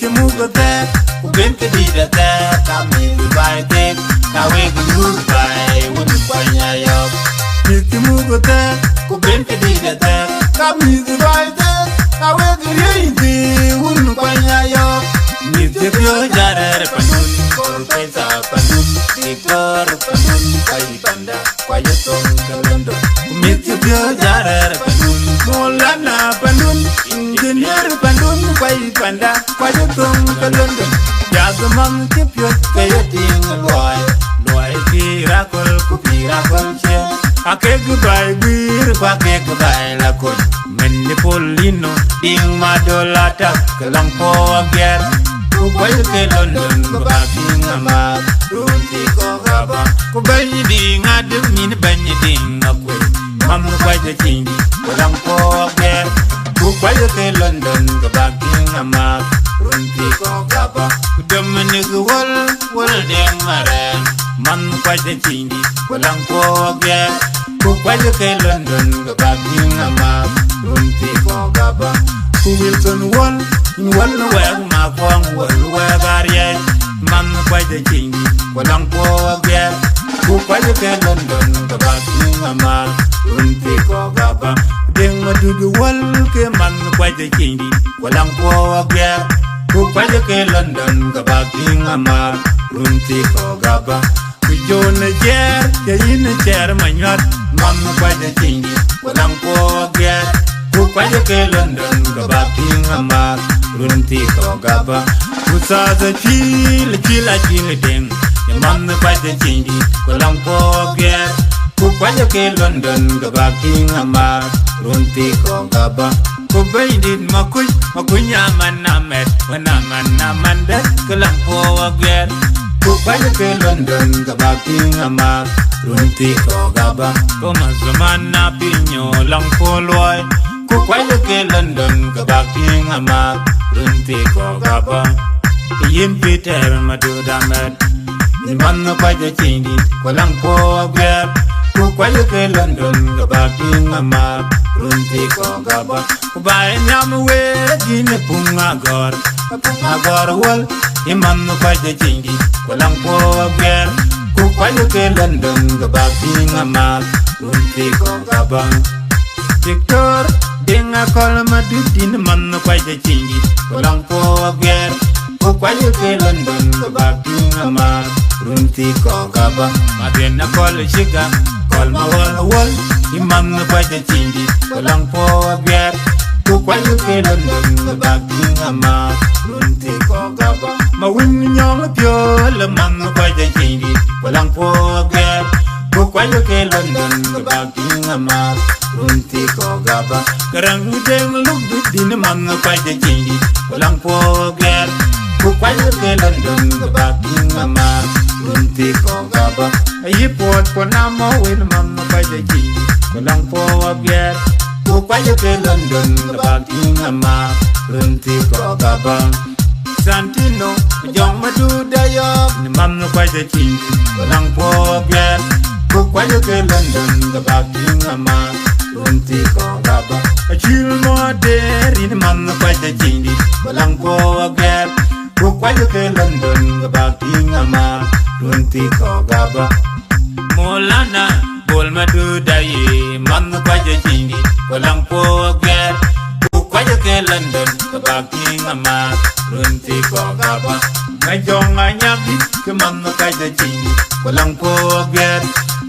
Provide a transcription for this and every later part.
Mugate, who bent the deed that come in the bite, Kawe goodbye, wouldn't find Ayok. Mr. Mugate, who bent the deed that come in the bite, Kawe wouldn't find Ayok. Mr. Jara Panun, Corpesa Panun, Victor Panun, Kaipanda, Quayatong Kalando. Mr. Jara Panun, Molana Panun, Engineer Panun, Kaipanda, Quayatong Kalando. Yagamam Tipio, Kayating Loy, Loy Piracle, Kupiracle Chair. I can't goodbye, beer, Quake by Lacon, Menipolino, Ding Madolata, Kalampo again. Why you get London, go back in a map, Runti Kogaba, go by ding, I do mean banyading up with Mamma quite a king, but I'm poor again. Why you get London, go back in a map, Runti Kogaba, Dominic Wall, ding Maran, Mamma quite a king, but I'm poor again. Why you get London, go back in a map, Runti Kogaba, who will turn one. One where my phone will wear barrier. Man, quite a king, well, I'm poor again. Who quite a get London, the bathroom, a man, wouldn't take or gaba. Then what do the one man, quite a king, well, I'm poor again. Who quite a get London, the bathroom, a man, wouldn't take or gaba. We join a chair, you're in a chair, my yacht. Man, quite a king, well, I'm poor again. Who quite a get London, the bathroom, a man. Runti Kogaba, who saw the chill ding, the man quite the chingy, Colampo again, who quite a London, the backing a mar, Runti Kogaba, who painted Makunya Manamet, when a man that Colampo again, who quite a London, the backing a mar, Runti Kogaba, Thomas the man Napino, Lampo Loy, who quite a London, the backing a mar. Runti Kogaba, Yin Peter Maduda Med, the man of the Chindi, Colampo Grab, who quite a London, the backing a map, Runti Kogaba, who by Yamaway in a Pumagor, a Pumagor wall, the man of the Chindi, Colampo Grab, who quite a London, the backing a map, Runti Kogaba. Victor, Dinga Colmadit in the man of the Chingy, Colampo again, who quite a London, the backing a man, Runti Kogaba, Madena call a sugar, call my wall, the man of the Chingy, Colampo again, who quite a London, the backing a man, Runti Kogaba, my winning young pure, the man of the Chingy, Colampo again. Quite a London, the backing a man, Runti Kogaba. Karang Deng look in the man of quite a chingy, Colampo again. Quite a London, the backing a man, Runti Kogaba. A yiport for Namo with a man of quite a chingy, Colampo again. Quite a London, the backing a man, Runti Kogaba. Santino, young Maduda Ayok, the man of quite a chingy, Colampo again. Quite a London, the backing a man, Runti Kogaba. A chill more there in the man of quite a chingy, Colampo again. Quite a London, the backing a man, Runti Kogaba. Molana, Bolmaduda, man of quite a chingy, Colampo again. Quite a London, the backing a man, Runti Kogaba. My young Ayabi, the man of quite a chingy, Colampo again.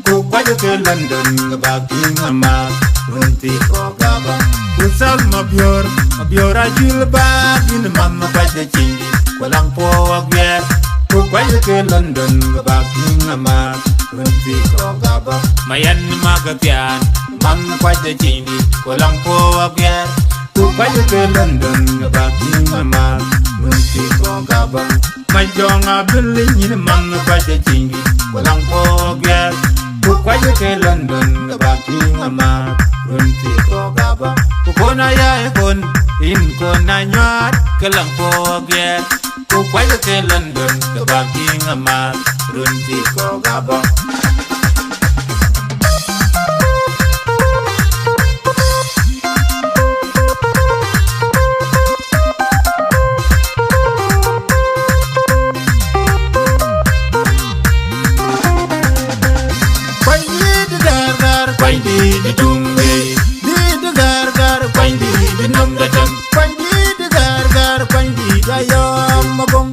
Quite a London, the backing a man, Runti Kogaba. Who sells my pure, I feel back in the man of quite a chingy, Colampo again. Quite a London, the backing a man, Runti Kogaba. My enemy Magatian, man of quite a chingy, Colampo again. Quite a London, the backing a man, Runti Kogaba. My young Abdulling in the man of quite a chingy, Colampo again. Quite a London, the backing a man, Runti Kogaba. Kona ya kon, in Kona Yard, Kalampo again. Quite a London, the backing a man, Runti Kogaba. di dumbe di gar gar kwandi di nom da tam kwandi di gar gar kwandi ayo magong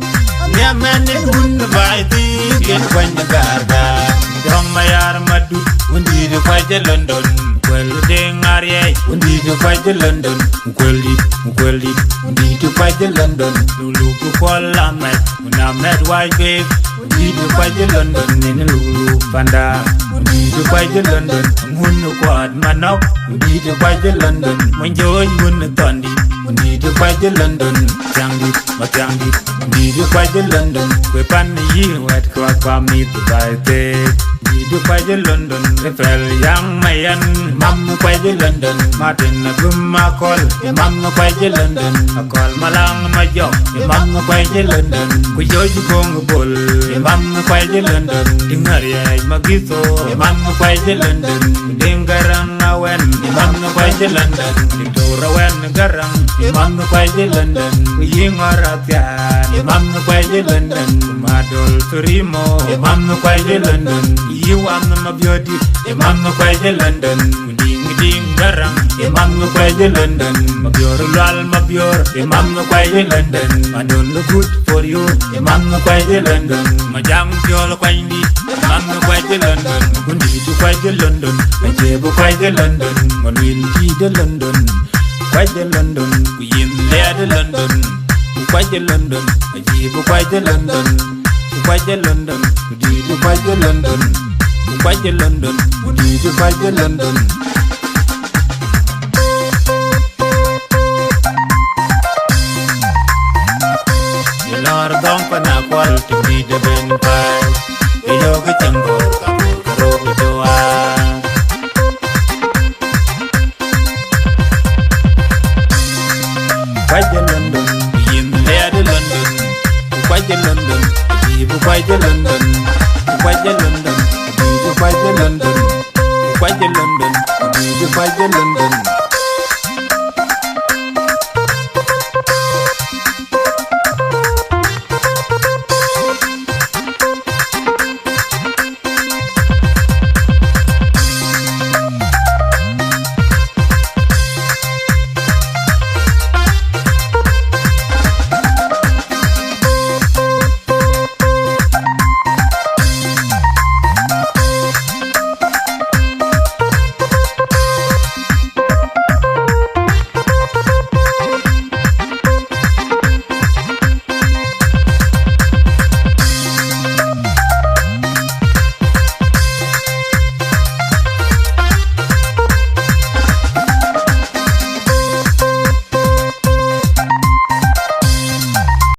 ya menen hun bai ti gen kwandi gar gar dong mayar madu undi di kwaje London kwelu dengar ye undi di kwaje London kweli undi di kwaje London lulu ku kola met unamet wai be undi di kwaje London ni lulu panda undi di kwaje London mun kwat manok undi di kwaje London manjoy mun tondi undi di kwaje London tiangdi undi di kwaje London kwe pan yi wet kwa mi bai te di kwaje London refel yang mayan mam kwaje London Martin gumma kol mam kwaje London akol malang majo mam kwaje London ku joju kong bol mam kwaje London dingar ya magito mam kwaje London dengarang awen mam kwaje London ditora wen garang mam kwaje London yingaratyan mam kwaje London madol turimo mam kwaje London you am my beauty, Imam Kwaje London, ding garang, Imam Kwaje London, my pure, Imam Kwaje London, I don't look good for you, Imam Kwaje London, my jam pure Kwandi, Imam Kwaje London, Kundi to Kwaje London, I jabo Kwaje London, when we'll see the London, Kwaje London, we in there the London, Kwaje London, I jabo Kwaje London, Kwaje London, we did to Kwaje London. Kwaje London, di di kwaje London. Di lor dong pana kwal to di de ben pai. Iyo ke cenggo kamu karo doa. Kwaje London, yim le de London. Kwaje London, di bu kwaje London. Kwaje London. Kwaje London, Kwaje London, Kwaje London.